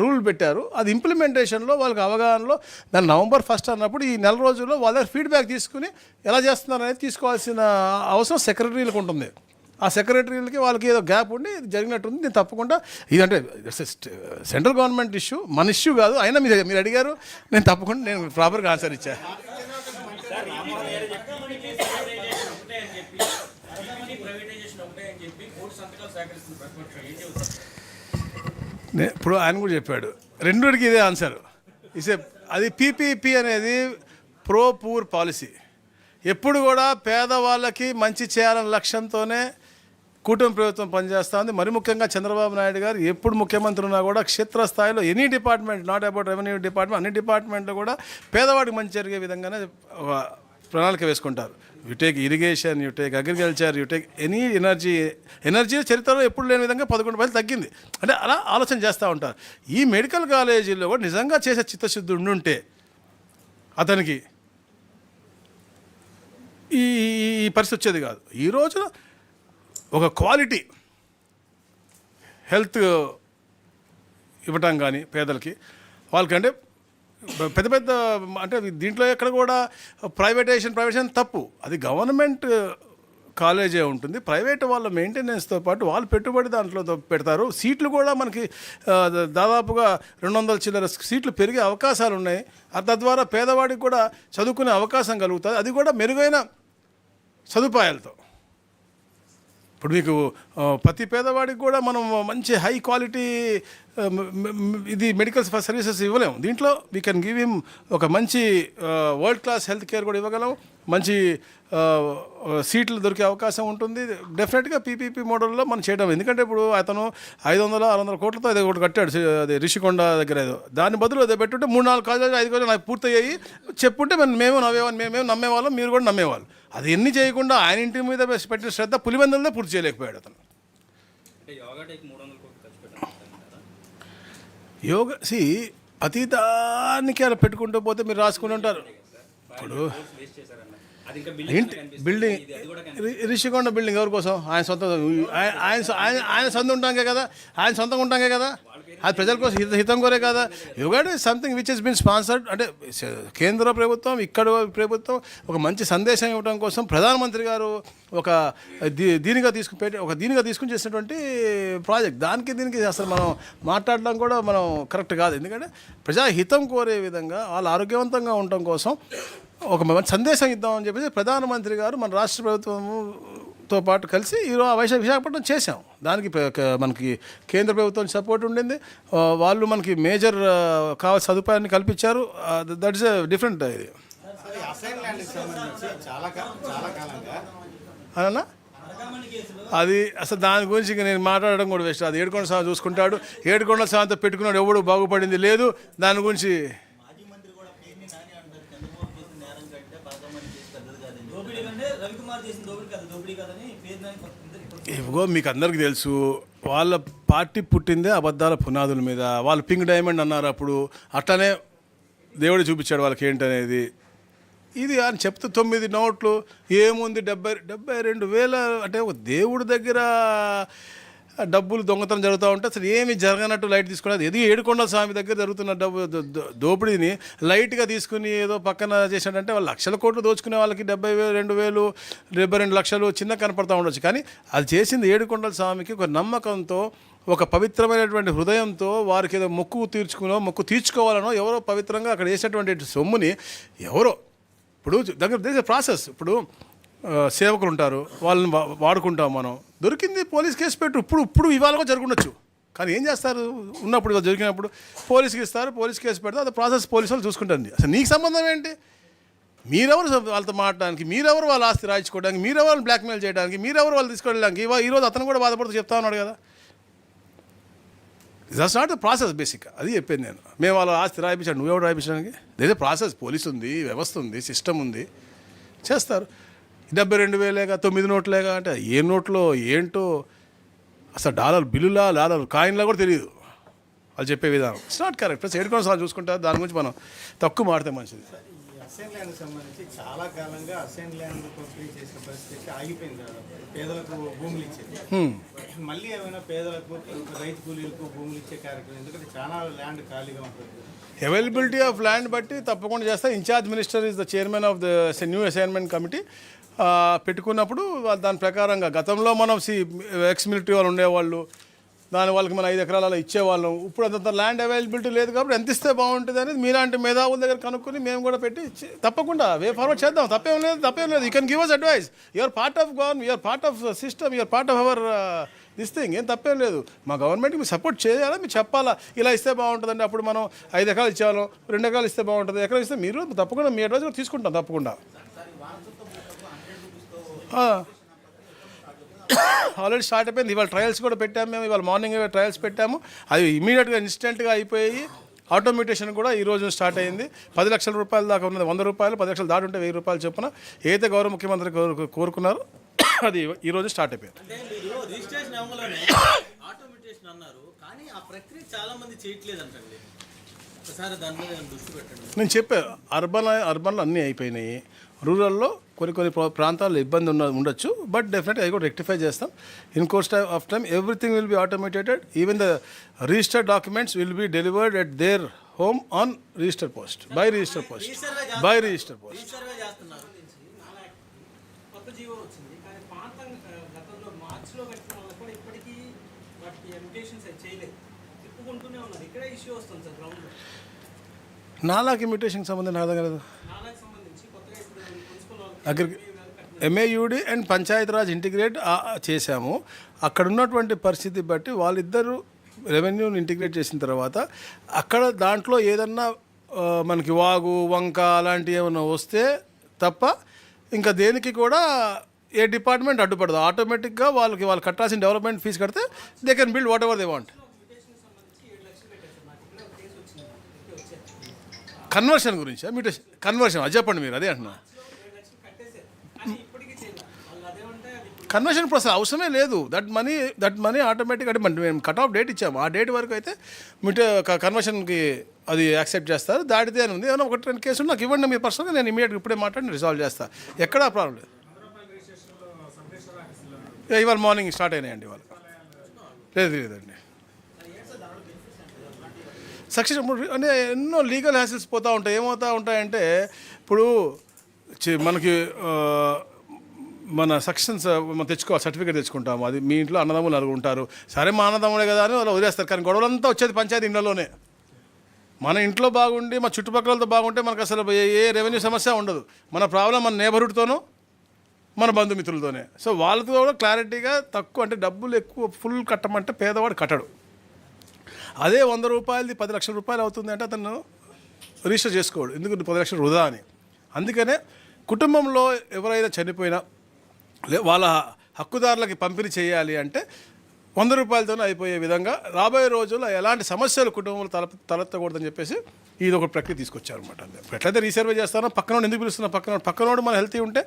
రూల్ పెట్టారు. అది ఇంప్లిమెంటేషన్లో వాళ్ళకి అవగాహనలో దాన్ని November 1 అన్నప్పుడు ఈ నెల రోజుల్లో వాళ్ళ దగ్గర ఫీడ్బ్యాక్ తీసుకుని ఎలా చేస్తున్నారు అనేది తీసుకోవాల్సిన అవసరం సెక్రటరీలకు ఉంటుంది. ఆ సెక్రటరీలకి వాళ్ళకి ఏదో గ్యాప్ ఉండి ఇది జరిగినట్టుంది. నేను తప్పకుండా ఇదంటే సెంట్రల్ గవర్నమెంట్ ఇష్యూ, మన ఇష్యూ కాదు. అయినా మీరు అడిగారు, నేను తప్పకుండా నేను ప్రాపర్గా ఆన్సర్ ఇచ్చా. ఇప్పుడు ఆయన కూడా చెప్పాడు, రెండుకి ఇదే ఆన్సర్. అది పీపీపీ అనేది ప్రో పూర్ పాలసీ. ఎప్పుడు కూడా పేదవాళ్ళకి మంచి చేయాలనే లక్ష్యంతోనే కూటమి ప్రభుత్వం పనిచేస్తుంది. మరి ముఖ్యంగా చంద్రబాబు నాయుడు గారు ఎప్పుడు ముఖ్యమంత్రి ఉన్నా కూడా క్షేత్రస్థాయిలో any department, not about revenue department, అన్ని డిపార్ట్మెంట్లో కూడా పేదవాడికి మంచి జరిగే విధంగానే ఒక ప్రణాళిక వేసుకుంటారు. You take irrigation, you take agriculture, you take any energy చరిత్రలో ఎప్పుడు లేని విధంగా 11% తగ్గింది. అంటే అలా ఆలోచన చేస్తూ ఉంటారు. ఈ మెడికల్ కాలేజీల్లో కూడా నిజంగా చేసే చిత్తశుద్ధి ఉండుంటే అతనికి ఈ పరిస్థితి వచ్చేది కాదు. ఈరోజు ఒక క్వాలిటీ హెల్త్ ఇవ్వటం కానీ పేదలకి వాళ్ళకంటే పెద్ద పెద్ద అంటే దీంట్లో ఎక్కడ కూడా ప్రైవేటైజేషన్ తప్పు. అది గవర్నమెంట్ కాలేజే ఉంటుంది. ప్రైవేట్ వాళ్ళ మెయింటెనెన్స్తో పాటు వాళ్ళు పెట్టుబడి దాంట్లో పెడతారు. సీట్లు కూడా మనకి దాదాపుగా 200 చిల్లర సీట్లు పెరిగే అవకాశాలు ఉన్నాయి. తద్వారా పేదవాడికి కూడా చదువుకునే అవకాశం కలుగుతుంది. అది కూడా మెరుగైన సదుపాయాలతో. ఇప్పుడు మీకు ప్రతి పేదవాడికి కూడా మనం మంచి హై క్వాలిటీ ఇది మెడికల్ సర్వీసెస్ ఇవ్వలేము. దీంట్లో వీ కెన్ గివ్ హిమ్ ఒక మంచి వరల్డ్ క్లాస్ హెల్త్ కేర్ కూడా ఇవ్వగలం. మంచి సీట్లు దొరికే అవకాశం ఉంటుంది. డెఫినెట్గా పీపీపీ మోడల్లో మనం చేయడం. ఎందుకంటే ఇప్పుడు అతను 500-600 కోట్లతో అదే ఒకటి కట్టాడు, అది రిషికొండ దగ్గర ఏదో. దాని బదులు అదే పెట్టుంటే 3-4 కాలేజీలు 5 కాలేజీలు నాకు పూర్తయ్యాయి చెప్పుంటే మేము నమ్మేవాళ్ళం, మీరు కూడా నమ్మేవాళ్ళు. అది ఎన్ని చేయకుండా ఆయన ఇంటి మీద పెట్టిన శ్రద్ధ పులివెందులనే పూర్తి చేయలేకపోయాడు అతను. యోగా అతీతానికి అలా పెట్టుకుంటూ పోతే మీరు రాసుకుని ఉంటారు. ఇప్పుడు బిల్డింగ్ రిషికొండ బిల్డింగ్ ఎవరి కోసం? ఆయన సొంతం ఉంటాకే కదా, ఆయన సొంతంగా ఉంటాకే కదా, అది ప్రజల కోసం హితం కోరే కదా. Yoga is something which has been sponsored. అంటే కేంద్ర ప్రభుత్వం, ఇక్కడ ప్రభుత్వం ఒక మంచి సందేశం ఇవ్వడం కోసం ప్రధానమంత్రి గారు ఒక దీనిగా తీసుకుని చేసినటువంటి ప్రాజెక్ట్. దీనికి అసలు మనం మాట్లాడడం కూడా మనం కరెక్ట్ కాదు. ఎందుకంటే ప్రజాహితం కోరే విధంగా వాళ్ళు ఆరోగ్యవంతంగా ఉండటం కోసం ఒక మంచి సందేశం ఇద్దామని చెప్పేసి ప్రధానమంత్రి గారు మన రాష్ట్ర ప్రభుత్వంతో పాటు కలిసి ఈరోజు విశాఖపట్నం చేశాం. దానికి మనకి కేంద్ర ప్రభుత్వం సపోర్ట్ ఉండింది. వాళ్ళు మనకి మేజర్ కావాల్సిన సదుపాయాన్ని కల్పించారు. That is different. ఇది అన్నా అది అసలు దాని గురించి నేను మాట్లాడడం కూడా వేస్ట్. అది ఏడుకొండ స్వామి చూసుకుంటాడు. ఏడుకొండ స్వామితో పెట్టుకున్నాడు, ఎవడు బాగుపడింది లేదు. దాని గురించి ఇదిగో మీకు అందరికీ తెలుసు, వాళ్ళ పార్టీ పుట్టిందే అబద్ధాల పునాదుల మీద. వాళ్ళు పింక్ డైమండ్ అన్నారు అప్పుడు, అట్లనే దేవుడు చూపించాడు వాళ్ళకి ఏంటనేది. ఇది అని చెప్తే 9 నోట్లు ఏముంది 72,000 అంటే ఒక దేవుడి దగ్గర డబ్బులు దొంగతనం జరుగుతూ ఉంటే అసలు ఏమి జరగనట్టు లైట్ తీసుకున్నది. ఏది ఏడుకొండల స్వామి దగ్గర జరుగుతున్న దోపిడీని లైట్గా తీసుకుని ఏదో పక్కన చేసినట్టే వాళ్ళు లక్షల కోట్లు దోచుకునే వాళ్ళకి 72,000, 72 లక్షలు చిన్న కనపడతా ఉండొచ్చు. కానీ అది చేసింది ఏడుకొండల స్వామికి ఒక నమ్మకంతో, ఒక పవిత్రమైనటువంటి హృదయంతో, వారికి ఏదో మొక్కు తీర్చుకోవాలనో ఎవరో పవిత్రంగా అక్కడ చేసేటువంటి సొమ్ముని ఎవరో ఇప్పుడు దగ్గర ప్రాసెస్. ఇప్పుడు సేవకులు ఉంటారు, వాళ్ళని వాడుకుంటాం మనం. దొరికింది పోలీస్ కేసు పెట్టు. ఇప్పుడు ఇవాళ కూడా జరుగుండొచ్చు. కానీ ఏం చేస్తారు? ఉన్నప్పుడు జరిగినప్పుడు పోలీస్కి ఇస్తారు, పోలీస్ కేసు పెడతారు. అది ప్రాసెస్ పోలీసు వాళ్ళు చూసుకుంటుంది. అసలు నీకు సంబంధం ఏంటి? మీరెవరు వాళ్ళతో మాట్లాడడానికి? మీరెవరు వాళ్ళ ఆస్తి రాయించుకోవడానికి? మీరెవరు బ్లాక్మెయిల్ చేయడానికి? మీరెవరు వాళ్ళు తీసుకెళ్ళడానికి? ఈరోజు అతను కూడా బాధపడుతూ చెప్తా ఉన్నాడు కదా. That's not the process basic. అది చెప్పాను నేను. మేము వాళ్ళ ఆస్తి రాయించాను, నువ్వెవడు రాయించడానికి? లేదా ప్రాసెస్, పోలీసు ఉంది, వ్యవస్థ ఉంది, సిస్టమ్ ఉంది, చేస్తారు. 72,000 9 నోట్లేగా అంటే ఏ నోట్లో ఏంటో అసలు డాలర్ బిల్లులా డాలర్ కాయిన్లా కూడా తెలియదు వాళ్ళు చెప్పే విధానం. It's not correct. Plus aid council చూసుకుంటారు, దాని గురించి మనం తక్కువ మాడితే మంచిది. ఈ అసైన్ ల్యాండ్ సంబంధించి చాలా కాలంగా అసైన్ ల్యాండ్ పంపిణీ చేసిన పరిస్థితి ఆగిపోయింది. పేదలకు భూములు ఇచ్చేది మళ్ళీ ఏమైనా పేదలకు రైతు కూలీలకు భూములు ఇచ్చే కార్యక్రమం, ఎందుకంటే చాలా ల్యాండ్ ఖాళీగా ఉంటుంది. అవైలబిలిటీ ఆఫ్ ల్యాండ్ బట్టి తప్పకుండా చేస్తా. In charge minister is the chairman of the new assignment committee. పెట్టుకున్నప్పుడు దాని ప్రకారంగా గతంలో మనం ఎక్స్ మిలిటరీ వాళ్ళు ఉండేవాళ్ళు, దాని వాళ్ళకి మనం 5 ఎకరాలలో ఇచ్చేవాళ్ళం. ఇప్పుడు అంత ల్యాండ్ అవైలబిలిటీ లేదు కాబట్టి ఎంత ఇస్తే బాగుంటుంది అనేది మీలాంటి మేధావుల దగ్గర కనుక్కొని మేము కూడా పెట్టి తప్పకుండా వే ఫార్వర్డ్ చేద్దాం. తప్పేం లేదు. You can give us advice. You're part of government, you're part of system, you're part of our this thing. ఏం తప్పేం లేదు. మా గవర్నమెంట్కి మీరు సపోర్ట్ చేయాలా, మీరు చెప్పాలా ఇలా ఇస్తే బాగుంటుందండి. అప్పుడు మనం 5 ఎకరాలు ఇచ్చేవాళ్ళం, 2 ఎకరాలు ఇస్తే బాగుంటుంది, ఎకరాలు ఇస్తే మీరు తప్పకుండా మీ అడ్వైస్ కూడా తీసుకుంటాం తప్పకుండా. ఆల్రెడీ స్టార్ట్ అయిపోయింది. ఇవాళ ట్రయల్స్ కూడా పెట్టాము మేము. ఇవాళ మార్నింగ్ ట్రయల్స్ పెట్టాము. అది ఇమీడియట్గా ఇన్స్టెంట్గా అయిపోయి ఆటోమేటేషన్ కూడా ఈ రోజు స్టార్ట్ అయింది. 10 లక్షల రూపాయల దాకా ఉన్నది. 100 రూపాయలు, 10 లక్షలు దాటి ఉంటే 1000 రూపాయలు చొప్పున ఏదైతే గౌరవ ముఖ్యమంత్రి కోరుకున్నారో అది ఈ రోజు స్టార్ట్ అయిపోయింది. అంటే మీరు రిజిస్ట్రేషన్ అవ్వగానే ఆటోమేటేషన్ అన్నారు, కానీ ఆ ప్రక్రియ చాలా మంది చేయట్లేదంటండి. ఒకసారి దాని మీద దృష్టి పెట్టండి. నేను చెప్పాను, అర్బన్లో అన్నీ అయిపోయినాయి. రూరల్లో కొన్ని ప్రాంతాల్లో ఇబ్బంది ఉండొచ్చు, బట్ డెఫినెట్గా అవి కూడా రెక్టిఫై చేస్తాం. In course of time everything will be automated. Even the registered documents will be delivered at their home on register post, by register post. Resurvey చేస్తున్నారు. కొత్త జీవో వచ్చింది, కానీ పాత గతంలో మార్చిలో కట్టిన వాళ్ళు కూడా ఇప్పటికీ వాటికి ఎమ్యుటేషన్స్ చేయలేదు, తిప్పుకుంటూనే ఉన్నారు. ఇక్కడే ఇష్యూ వస్తుంది సార్ గ్రౌండ్లో. నాలాకి ఇమిటేషన్కి సంబంధం నాకు కదా. నాలాకి సంబంధించి కొత్తగా ఇప్పుడు municipal MAUD and Panchayati Raj integrate చేశాము. అక్కడ ఉన్నటువంటి పరిస్థితి బట్టి వాళ్ళిద్దరూ రెవెన్యూని ఇంటిగ్రేట్ చేసిన తర్వాత అక్కడ దాంట్లో ఏదన్నా మనకి వాగు వంక అలాంటివి ఏమైనా వస్తే తప్ప ఇంకా దేనికి కూడా ఏ డిపార్ట్మెంట్ అడ్డుపడదు. ఆటోమేటిక్గా వాళ్ళు కట్టాల్సిన డెవలప్మెంట్ ఫీజు కడితే they can build what ever they want. Conversion గురించి మ్యూటేషన్ కన్వర్షన్ అది చెప్పండి మీరు. అదే అంటున్నా, కన్వర్షన్ ప్రాసెస్ అవసరమే లేదు. దట్ మనీ ఆటోమేటిక్ అంటే మేము కట్ ఆఫ్ డేట్ ఇచ్చాము. ఆ డేట్ వరకు అయితే కన్వర్షన్కి అది యాక్సెప్ట్ చేస్తారు. దాటితే అని ఉంది. ఏమైనా 1-2 కేసులు నాకు ఇవ్వండి మీరు పర్సనల్గా, నేను ఇమీడియట్గా ఇప్పుడే మాట్లాడి రిజాల్వ్ చేస్తాను. ఎక్కడా ప్రాబ్లం లేదు. ఇవాళ మార్నింగ్ స్టార్ట్ అయినాయండి. ఇవాళ లేదండి. సక్సెస్ అంటే ఎన్నో లీగల్ హ్యాసిల్స్ పోతూ ఉంటాయి. ఏమవుతూ ఉంటాయంటే ఇప్పుడు మనకి మన సక్సెన్స్ మనం తెచ్చుకోవాలి, సర్టిఫికేట్ తెచ్చుకుంటాము. అది మీ ఇంట్లో అన్నదమ్ములు నలుగురు ఉంటారు, సరే మా అన్నదమ్ములే కదా అని వాళ్ళు వదిలేస్తారు. కానీ గొడవలంతా వచ్చేది పంచాయతీ ఇంట్లోనే. మన ఇంట్లో బాగుండి మా చుట్టుపక్కలతో బాగుంటే మనకు అసలు ఏ రెవెన్యూ సమస్య ఉండదు. మన ప్రాబ్లం మన నేబర్హుడ్తోనూ మన బంధుమిత్రులతోనే. సో వాళ్ళతో కూడా క్లారిటీగా తక్కువ అంటే డబ్బులు ఎక్కువ ఫుల్ కట్టమంటే పేదవాడు కట్టడు. అదే 100 రూపాయలది 10 లక్షల రూపాయలు అవుతుంది అంటే అతను రిజిస్టర్ చేసుకోడు. ఎందుకు 10 లక్షలు వృధా అని. అందుకనే కుటుంబంలో ఎవరైనా చనిపోయినా వాళ్ళ హక్కుదారులకి పంపిణీ చేయాలి అంటే 100 రూపాయలతోనే అయిపోయే విధంగా రాబోయే రోజుల్లో ఎలాంటి సమస్యలు కుటుంబంలో తలెత్తకూడదని చెప్పేసి ఇది ఒక ప్రక్రియ తీసుకొచ్చారు అనమాట. ఎట్లయితే రీసర్వే చేస్తానో పక్కనోడు ఎందుకు పిలుస్తున్నా, పక్కనోడు మన హెల్తీ ఉంటే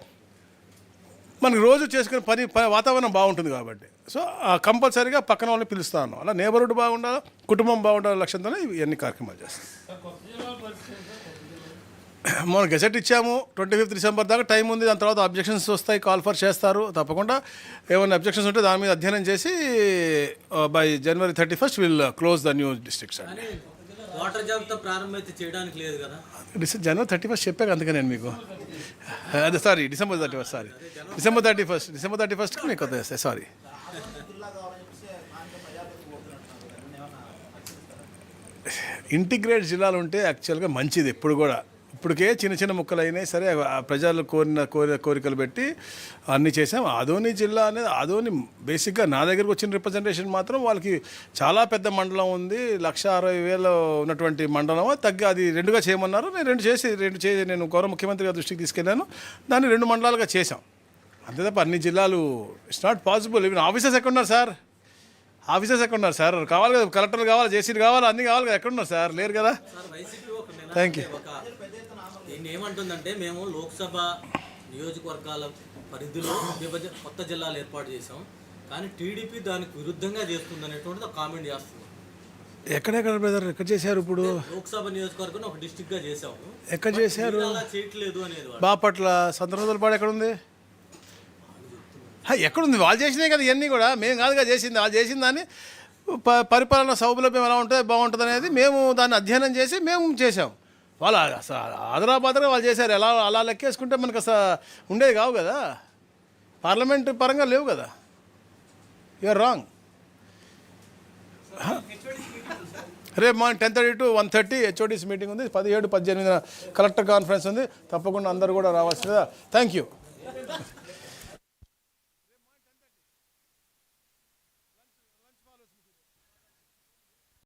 మనకి రోజు చేసుకునే పని వాతావరణం బాగుంటుంది కాబట్టి. సో కంపల్సరీగా పక్కన వాళ్ళని పిలుస్తాను. అలా నేబర్హుడ్ బాగుండాలి, కుటుంబం బాగుండాలి లక్ష్యంతోనే ఇవన్నీ కార్యక్రమాలు చేస్తాం. మనం గెజెట్ ఇచ్చాము. 25 డిసెంబర్ దాకా టైం ఉంది. దాని తర్వాత అబ్జెక్షన్స్ వస్తాయి, కాల్ ఫర్ చేస్తారు. తప్పకుండా ఏమైనా అబ్జెక్షన్స్ ఉంటే దాని మీద అధ్యయనం చేసి by January 31st will close the new districts అండి. వాటర్ జాబితా ప్రారంభమైతే చేయడానికి లేదు కదా. January 31st చెప్పాక అందుకే నేను మీకు అదే సారీ December 31st మీకు వస్తాయి. సారీ. ఇంటిగ్రేట్ జిల్లాలు ఉంటే యాక్చువల్గా మంచిది. ఎప్పుడు కూడా ఇప్పటికే చిన్న ముక్కలు అయినాయి సరే, ప్రజలు కోరికలు పెట్టి అన్నీ చేసాం. ఆదోని జిల్లా అనేది ఆదోని బేసిక్గా నా దగ్గరకు వచ్చిన రిప్రజెంటేషన్ మాత్రం వాళ్ళకి చాలా పెద్ద మండలం ఉంది, 160,000 ఉన్నటువంటి మండలం తగ్గి అది 2గా చేయమన్నారు. నేను 2 చేసి నేను గౌరవ ముఖ్యమంత్రి గారి దృష్టికి తీసుకెళ్ళాను. దాన్ని 2 మండలాలుగా చేశాం. అంతే తప్ప అన్ని జిల్లాలు it's not possible. Even officers ఎక్కడ ఉన్నారు సార్? ఆఫీసర్స్ ఎక్కడ ఉన్నారు సార్? కావాలి కదా, కలెక్టర్లు కావాలి, జేసీలు కావాలి, అన్నీ కావాలి కదా, ఎక్కడున్నారు సార్? లేరు కదా. సార్ వైసీపీ ఒక Thank you. దీన్ని ఏమంటుందంటే మేము లోక్సభ నియోజకవర్గాల పరిధిలో కొత్త జిల్లాలు ఏర్పాటు చేసాం, కానీ టీడీపీ దానికి విరుద్ధంగా చేస్తుంది అనేటువంటిది ఒక కామెంట్ చేస్తుంది. ఎక్కడెక్కడ బ్రదర్, ఎక్కడ చేశారు ఇప్పుడు? లోక్సభ నియోజకవర్గం ఒక డిస్ట్రిక్ట్ గా చేసాము, ఎక్కడ చేశారు? మీరు అలా చేయట్లేదు అనేది వాడు. బాపట్ల, సంతనోదలపాడు ఎక్కడుంది? ఎక్కడుంది? వాళ్ళు చేసినాయి కదా ఇవన్నీ కూడా, మేము కాదుగా చేసింది. వాళ్ళు చేసిన దాన్ని పరిపాలన సౌలభ్యం ఎలా ఉంటుంది, బాగుంటుంది అనేది మేము దాన్ని అధ్యయనం చేసి మేము చేసాం. వాళ్ళు అసలు ఆదరాబాదరా వాళ్ళు చేశారు. ఎలా అలా లెక్కేసుకుంటే మనకు అసలు ఉండేది కావు కదా, పార్లమెంట్ పరంగా లేవు కదా. You're wrong. రేపు మార్నింగ్ 10:30 to 1:30 హెచ్ఓడిస్ మీటింగ్ ఉంది. 17, 18 కలెక్టర్ కాన్ఫరెన్స్ ఉంది. తప్పకుండా అందరూ కూడా రావాల్సిందిగా. Thank you.